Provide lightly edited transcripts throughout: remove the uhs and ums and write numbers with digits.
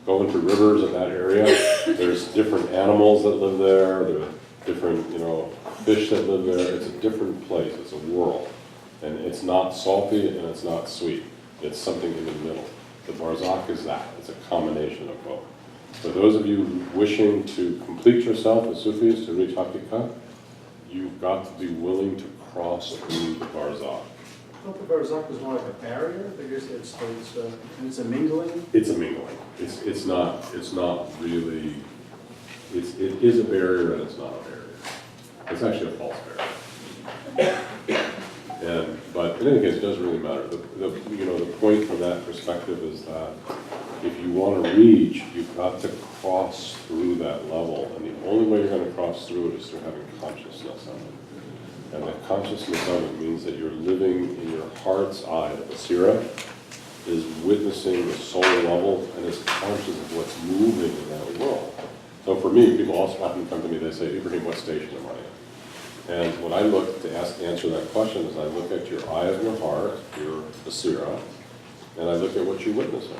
go into rivers in that area, there's different animals that live there, there are different, you know, fish that live there. It's a different place, it's a world. And it's not salty and it's not sweet. It's something in the middle. The Barzakh is that. It's a combination of both. For those of you wishing to complete yourself as Sufis, to reach Haqiqat, you've got to be willing to cross through the Barzakh. I thought the Barzakh was more like a barrier, because it's a mingling. It's a mingling. It's not really, it is a barrier and it's not a barrier. It's actually a false barrier. But in any case, it doesn't really matter. The point from that perspective is that if you want to reach, you've got to cross through that level, and the only way you're going to cross through it is through having consciousness of it. And the consciousness of it means that you're living in your heart's eye. The Basira is witnessing the soul level and is conscious of what's moving in that world. So for me, people also often come to me, they say, Ibrahim, what station am I in? And when I look to answer that question is I look at your eye of your heart, your Basira, and I look at what you're witnessing.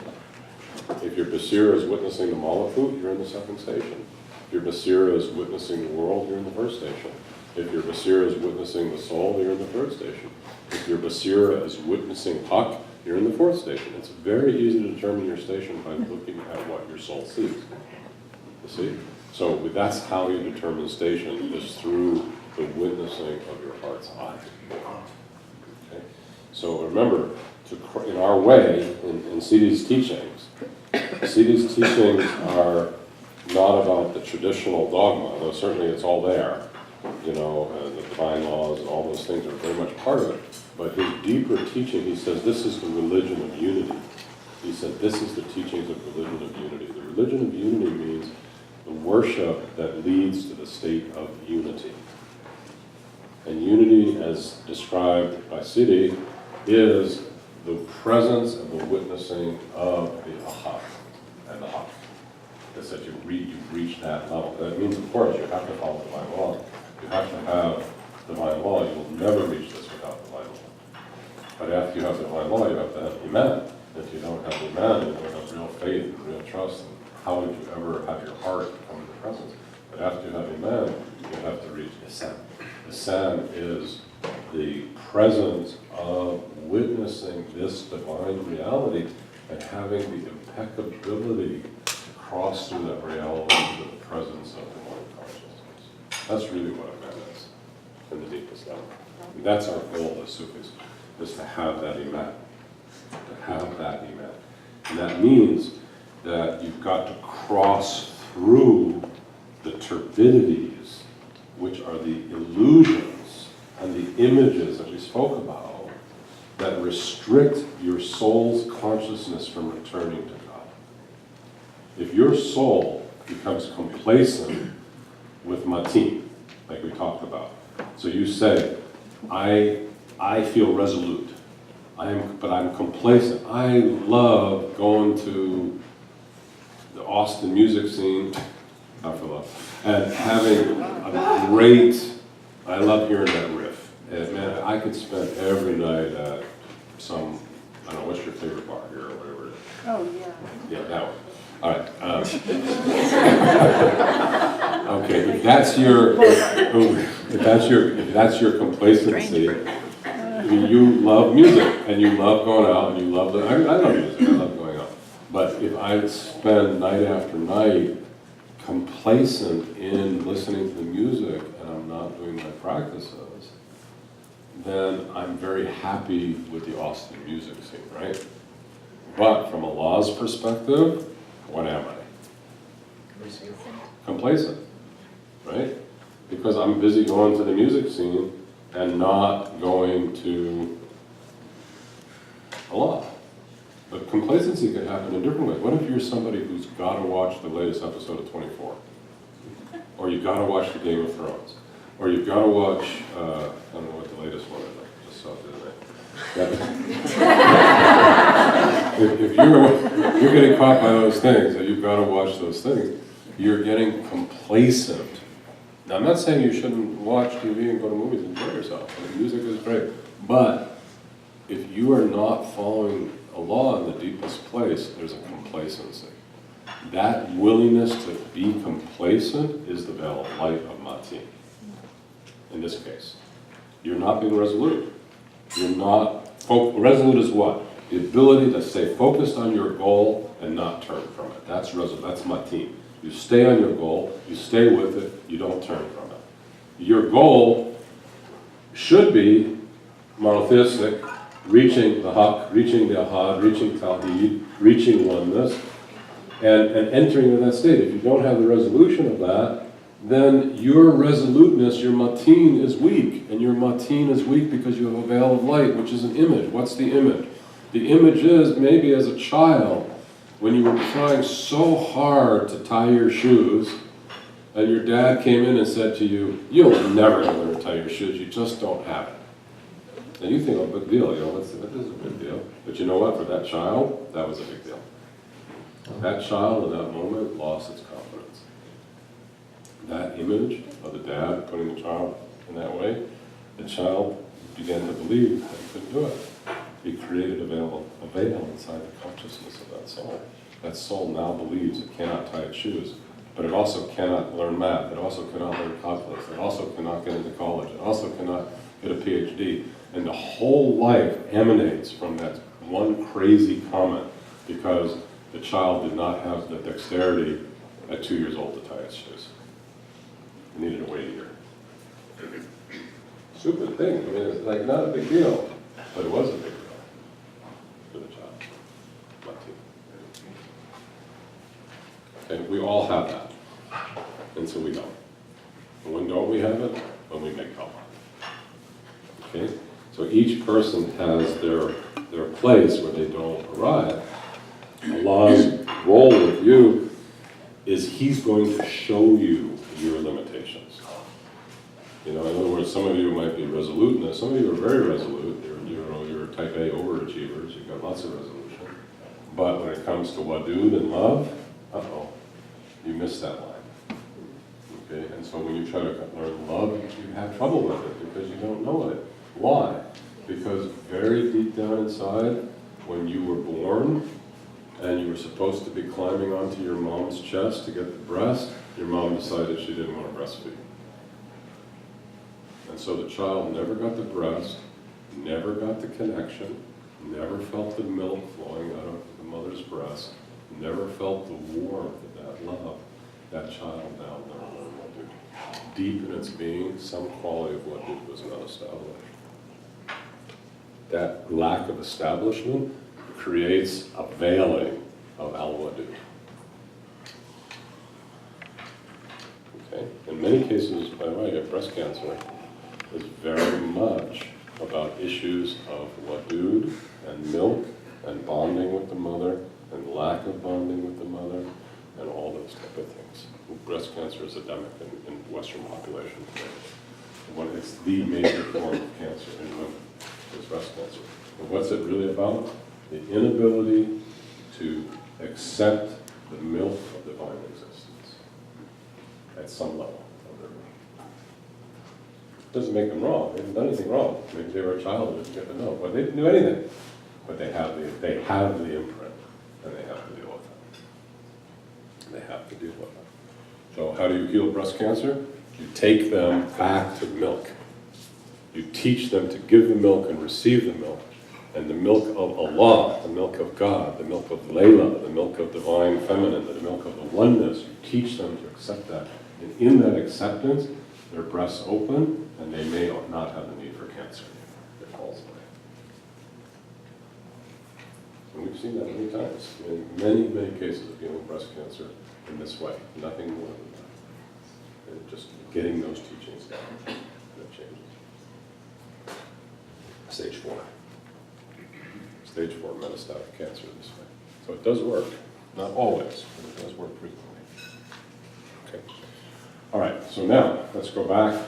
If your Basira is witnessing the Malakut, you're in the second station. If your Basira is witnessing the world, you're in the first station. If your Basira is witnessing the soul, you're in the third station. If your Basira is witnessing Haq, you're in the fourth station. It's very easy to determine your station by looking at what your soul sees. You see? So that's how you determine station, is through the witnessing of your heart's eye. Okay? So remember, in our way, in Siddhi's teachings are not about the traditional dogma, though certainly it's all there. You know, the divine laws and all those things are very much part of it. But his deeper teaching, he says, this is the religion of unity. He said, this is the teachings of religion of unity. The religion of unity means the worship that leads to the state of unity. And unity, as described by Siddhi, is the presence and the witnessing of the Ahad and the Haq. It's that you've reached that level. That means, of course, you have to follow divine law. You have to have divine law. You will never reach this without divine law. But after you have divine law, you have to have Iman. If you don't have Iman, you don't have real faith and real trust, and how would you ever have your heart come into presence? But after you have Iman, you have to reach Ihsan. Ihsan is the presence of witnessing this divine reality and having the impeccability to cross through that reality to the presence of divine consciousness. That's really what a man is, in the deepest level. And that's our goal as Sufis, is to have that Iman. To have that Iman. And that means that you've got to cross through the turbidities, which are the illusions and the images that we spoke about, that restrict your soul's consciousness from returning to God. If your soul becomes complacent with matin, like we talked about, so you say, I feel resolute, but I'm complacent. I love going to the Austin music scene, and having a great, I love hearing that riff. And man, I could spend every night at some, I don't know, what's your favorite bar here or whatever it is? Oh, yeah. Yeah, that one. All right. Okay, if that's your complacency, you love music and you love going out and you love I love music, I love going out. But if I spend night after night complacent in listening to the music and I'm not doing my practices, then I'm very happy with the Austin music scene, right? But from Allah's perspective, what am I? Complacent, right? Because I'm busy going to the music scene and not going to Allah. But complacency could happen in different ways. What if you're somebody who's got to watch the latest episode of 24? Or you've got to watch the Game of Thrones? Or you've got to watch, I don't know what the latest one is, I just saw it the other day. If you're getting caught by those things, and you've got to watch those things, you're getting complacent. Now, I'm not saying you shouldn't watch TV and go to movies and enjoy yourself. I mean, music is great. But if you are not following Allah in the deepest place, there's a complacency. That willingness to be complacent is the veil of light of Mati. In this case, you're not being resolute. You're not, resolute is what? The ability to stay focused on your goal and not turn from it. That's resolute, that's Mati. You stay on your goal, you stay with it, you don't turn from it. Your goal should be monotheistic, reaching the Haq, reaching the Ahad, reaching Tawheed, reaching oneness, and entering into that state. If you don't have the resolution of that, then your resoluteness, your mateen, is weak. And your mateen is weak because you have a veil of light, which is an image. What's the image? The image is, maybe as a child, when you were trying so hard to tie your shoes, and your dad came in and said to you, you'll never learn to tie your shoes, you just don't have it. And you think, oh, big deal, that is a big deal. But you know what, for that child, that was a big deal. That child in that moment lost its confidence. That image of the dad putting the child in that way, the child began to believe that he couldn't do it. He created a veil inside the consciousness of that soul. That soul now believes it cannot tie its shoes, but it also cannot learn math, it also cannot learn calculus, it also cannot get into college, it also cannot get a PhD. And the whole life emanates from that one crazy comment because the child did not have the dexterity at 2 years old to tie its shoes. It needed to wait a year. Stupid thing, I mean, it's like not a big deal, but it was a big deal for the child. Okay, we all have that, and so we don't. And when don't we have it? When we make Kalma. Okay, so each person has their place where they don't arrive. Allah's role with you is He's going to show you your limitations. In other words, some of you might be resoluteness. Some of you are very resolute. You're type A overachievers. You've got lots of resolution. But when it comes to wadud and love, you miss that line. Okay, and so when you try to learn love, you have trouble with it because you don't know it. Why? Because very deep down inside, when you were born, and you were supposed to be climbing onto your mom's chest to get the breast, your mom decided she didn't want to breastfeed. And so the child never got the breast, never got the connection, never felt the milk flowing out of the mother's breast, never felt the warmth of that love. That child now never learned wadud. Deep in its being, some quality of wadud was not established. That lack of establishment creates a veiling of al-wadud. Okay? In many cases, by the way, breast cancer is very much about issues of wadud and milk and bonding with the mother and lack of bonding with the mother and all those type of things. Breast cancer is endemic in Western population today. It's the major form of cancer in women, is breast cancer. And what's it really about? The inability to accept the milk of divine existence at some level of their being. Doesn't make them wrong. They haven't done anything wrong. Maybe they were a child and didn't get the milk, but they didn't do anything. But they have the imprint, and they have to deal with it. They have to deal with it. So how do you heal breast cancer? You take them back to milk. You teach them to give the milk and receive the milk. And the milk of Allah, the milk of God, the milk of Layla, the milk of divine feminine, the milk of the oneness, you teach them to accept that. And in that acceptance, their breasts open, and they may not have the need for cancer. It falls away. And we've seen that many times, in many, many cases of healing breast cancer in this way. Nothing more than that. And just getting those teachings down, that changes. Stage 4. Stage 4 metastatic cancer this way. So it does work, not always, but it does work frequently. Okay. All right, so now let's go back.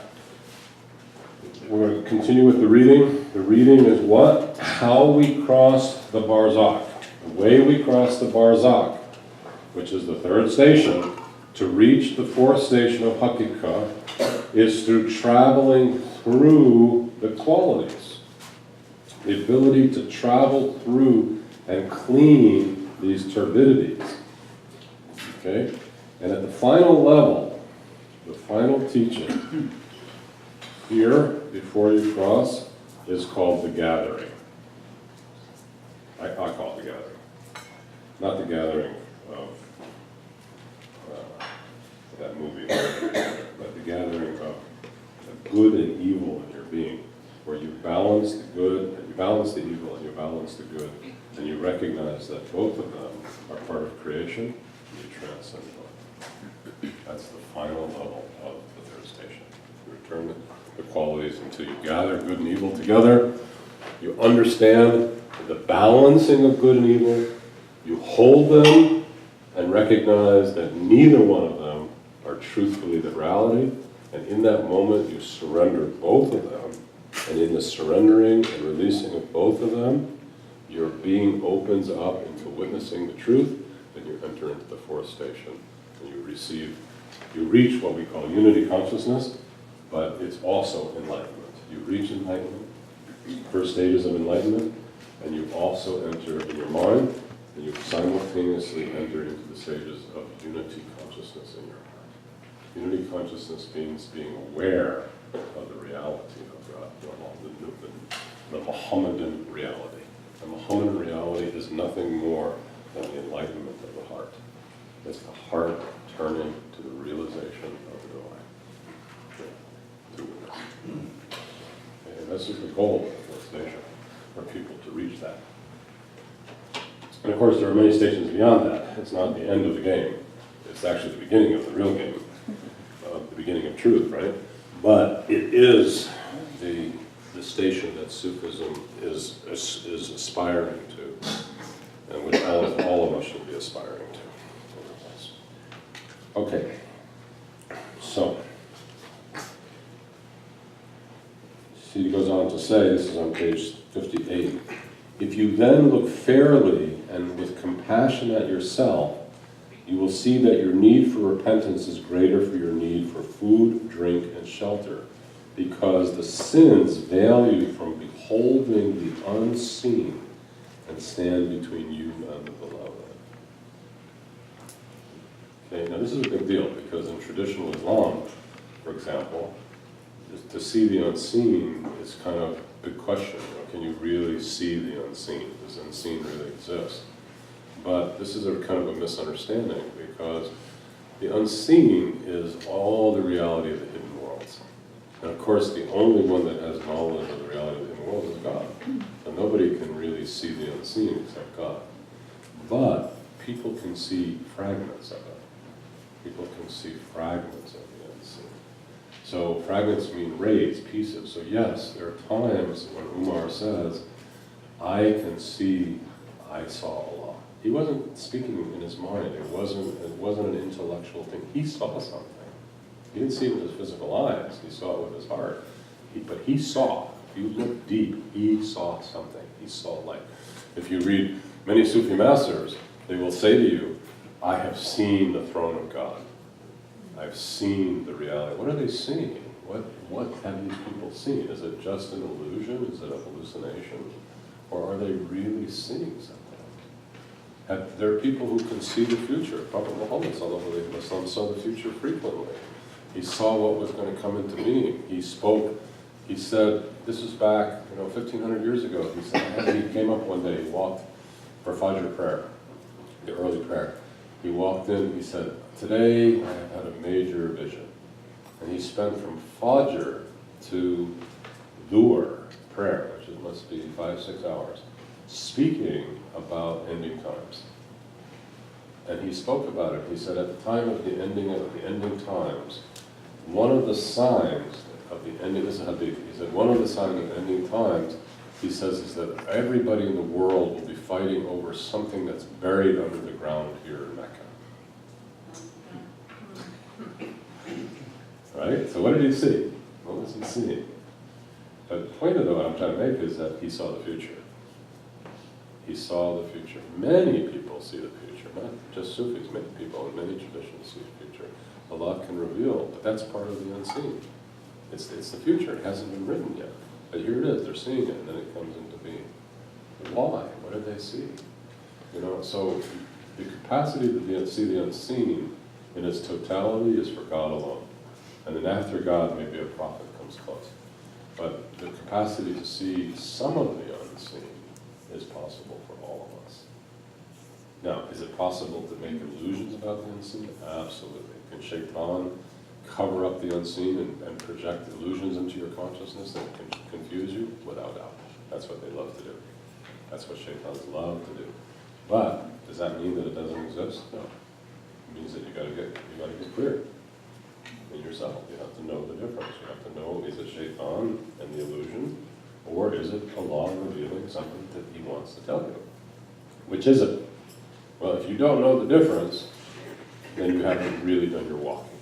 We're going to continue with the reading. The reading is what? How we cross the Barzakh. The way we cross the Barzakh, which is the third station, to reach the fourth station of Hakika, is through traveling through the qualities. The ability to travel through and clean these turbidities. Okay? And at the final level, the final teaching, here, before you cross, is called the gathering. I call it the gathering. Not the gathering of that movie, but the gathering of the good and evil in your being, where you balance the good, and you balance the evil, and you balance the good, and you recognize that both of them are part of creation, and you transcend both. That's the final level of the third station. You return the qualities until you gather good and evil together, you understand the balancing of good and evil, you hold them and recognize that neither one of them are truthfully the reality, and in that moment you surrender both of them, and in the surrendering and releasing of both of them, your being opens up into witnessing the truth, and you enter into the fourth station, and you reach what we call unity consciousness, but it's also enlightenment. You reach enlightenment, first stages of enlightenment, and you also enter in your mind, and you simultaneously enter into the stages of unity consciousness in your heart. Unity consciousness means being aware of the reality of God, the Mohammedan reality. The Mohammedan reality is nothing more than the enlightenment of the heart. It's the heart turning to the realization of the divine. To witness. And this is the goal of the fourth station, for people to reach that. And of course, there are many stations beyond that. It's not the end of the game. It's actually the beginning of the real game, the beginning of truth, right? But it is the station that Sufism is aspiring to, and which all of us should be aspiring to. Okay, so he goes on to say, this is on page 58, if you then look fairly and with compassion at yourself, you will see that your need for repentance is greater for your need for food, drink, and shelter, because the sins veil you from beholding the unseen and stand between you and the beloved. Okay, now this is a big deal, because in traditional Islam, for example, to see the unseen is kind of a big question. Can you really see the unseen? Does the unseen really exist? But this is a kind of a misunderstanding, because the unseen is all the reality of the hidden worlds. And of course, the only one that has knowledge of the reality of the hidden world is God. So nobody can really see the unseen except God. But people can see fragments of it. People can see fragments of the unseen. So fragments mean rays, pieces. So yes, there are times when Umar says, I can see, I saw Allah. He wasn't speaking in his mind. It wasn't an intellectual thing. He saw something. He didn't see it with his physical eyes. He saw it with his heart. But he saw. If you look deep, he saw something. He saw light. If you read many Sufi masters, they will say to you, I have seen the throne of God. I've seen the reality. What are they seeing? What have these people seen? Is it just an illusion? Is it a hallucination? Or are they really seeing something? There are people who can see the future. Prophet Muhammad ﷺ saw the future frequently. He saw what was going to come into being. He spoke. He said, this is back 1,500 years ago. He said, he came up one day, he walked for Fajr prayer, the early prayer. He walked in, he said, today I have had a major vision. And he spent from Fajr to Dhuhr prayer, which must be 5-6 hours, speaking about ending times. And he spoke about it. He said, at the time of the ending times, one of the signs of the ending, this is Hadith, he said, one of the signs of ending times, he says, is that everybody in the world will be fighting over something that's buried under the ground here in Mecca. Right? So what did he see? What was he seeing? But the point of what I'm trying to make is that he saw the future. He saw the future. Many people see the future, not just Sufis, many people in many traditions see the future. Allah can reveal, but that's part of the unseen. It's the future, it hasn't been written yet. But here it is, they're seeing it, and then it comes into being. Why? What did they see? So The capacity to see the unseen in its totality is for God alone. And then after God, maybe a prophet comes close. But the capacity to see some of the unseen is possible for all of us. Now, is it possible to make illusions about the unseen? Absolutely. Can Shaitan cover up the unseen and project illusions into your consciousness that can confuse you? Without doubt. That's what they love to do. That's what Shaitans love to do. But does that mean that it doesn't exist? No. It means that you gotta get clear in yourself. You have to know the difference. You have to know, is it Shaitan and the illusion, or is it Allah revealing something that He wants to tell you? Which is it? Well, if you don't know the difference, then you haven't really done your walking.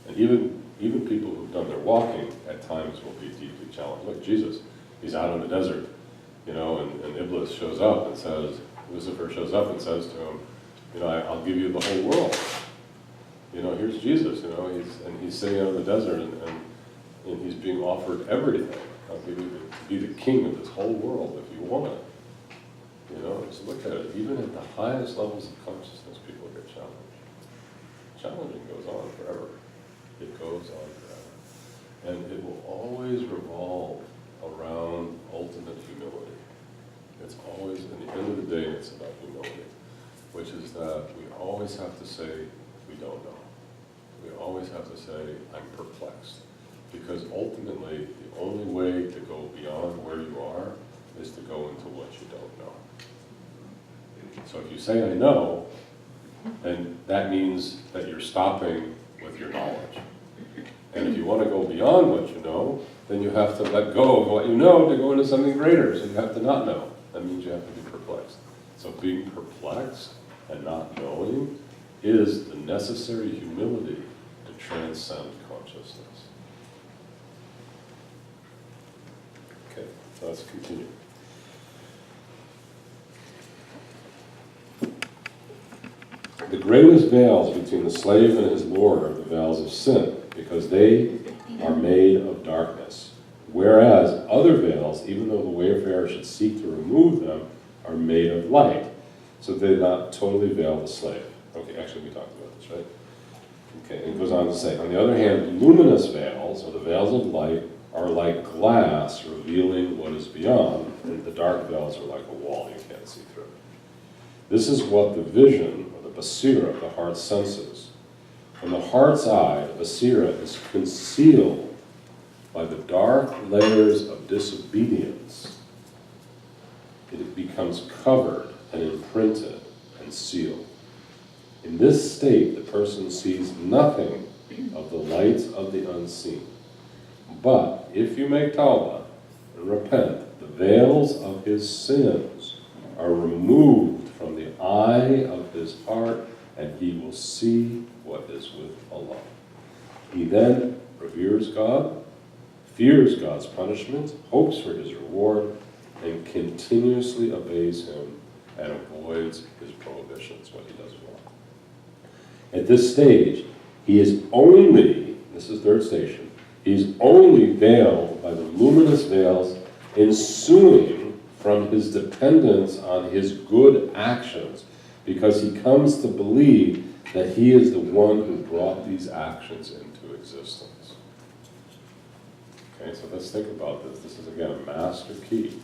And even people who've done their walking at times will be deeply challenged. Look, Jesus, He's out in the desert, you know, and Iblis shows up and says, Lucifer shows up and says to him, you know, I'll give you the whole world. You know, here's Jesus, you know, he's sitting out in the desert and he's being offered everything. I'll give you to be the king of this whole world if you want it. You know, just look at it. Even at the highest levels of consciousness, people get challenged. Challenging goes on forever. It goes on forever. And it will always revolve around ultimate humility. It's always, at the end of the day, it's about humility, which is that we always have to say, we don't know. We always have to say, I'm perplexed. Because ultimately, the only way to go beyond where you are is to go into what you don't know. So if you say, I know, then that means that you're stopping with your knowledge. And if you want to go beyond what you know, then you have to let go of what you know to go into something greater. So you have to not know. That means you have to be perplexed. So being perplexed and not knowing is the necessary humility to transcend consciousness. Okay, so let's continue. The greatest veils between the slave and his lord are the veils of sin, because they are made of darkness. Whereas other veils, even though the wayfarer should seek to remove them, are made of light, so they do not totally veil the slave. Okay, actually we talked about this, right? Okay, and it goes on to say, on the other hand, luminous veils, or the veils of light, are like glass revealing what is beyond, and the dark veils are like a wall you can't see through. This is what the vision, or the basira, the heart senses. From the heart's eye, the basira is concealed by the dark layers of disobedience. It becomes covered and imprinted and sealed. In this state, the person sees nothing of the lights of the unseen. But if you make tawbah and repent, the veils of his sins are removed from the eye of his heart, and he will see what is with Allah. He then reveres God, fears God's punishment, hopes for his reward, and continuously obeys him and avoids his prohibitions, what he doesn't want. At this stage, he is only, this is third station, he is only veiled by the luminous veils ensuing from his dependence on his good actions, because he comes to believe that he is the one who brought these actions into existence. Okay, so let's think about this. This is, again, a master key.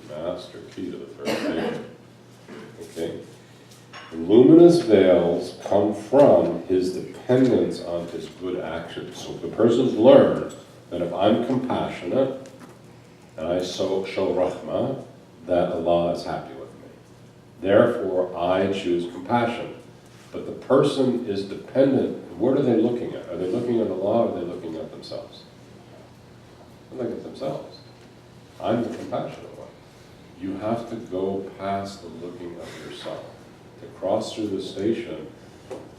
The master key to the third station. Okay? The luminous veils come from his dependence on his good actions. So the person's learned that if I'm compassionate and I show rahmah, that Allah is happy with me. Therefore, I choose compassion. But the person is dependent. What are they looking at? Are they looking at Allah, or are they looking at themselves? They're looking at themselves. I'm the compassionate one. You have to go past the looking of yourself. To cross through the station,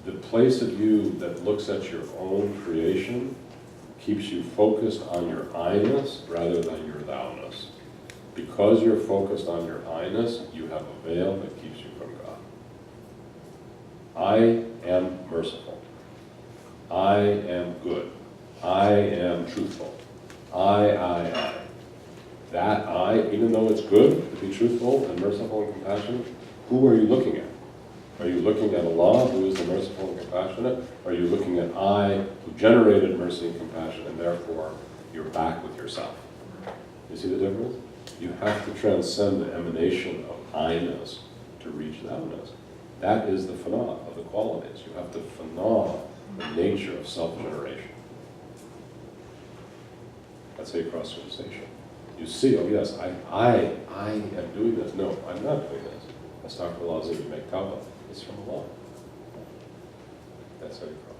the place of you that looks at your own creation keeps you focused on your I-ness rather than your thou-ness. Because you're focused on your I-ness, you have a veil that keeps you from God. I am merciful. I am good. I am truthful. I. That I, even though it's good to be truthful and merciful and compassionate, who are you looking at? Are you looking at Allah, who is the merciful and compassionate? Or are you looking at I, who generated mercy and compassion, and therefore you're back with yourself? You see the difference? You have to transcend the emanation of I-ness to reach thou-ness. That is the phenomena of the qualities. You have to phenomena the nature of self-generation. That's how you cross realization. You see, oh yes, I am doing this. No, I'm not doing this. Astaghfirullah, you make tawbah. It's from Allah. That's how you cross.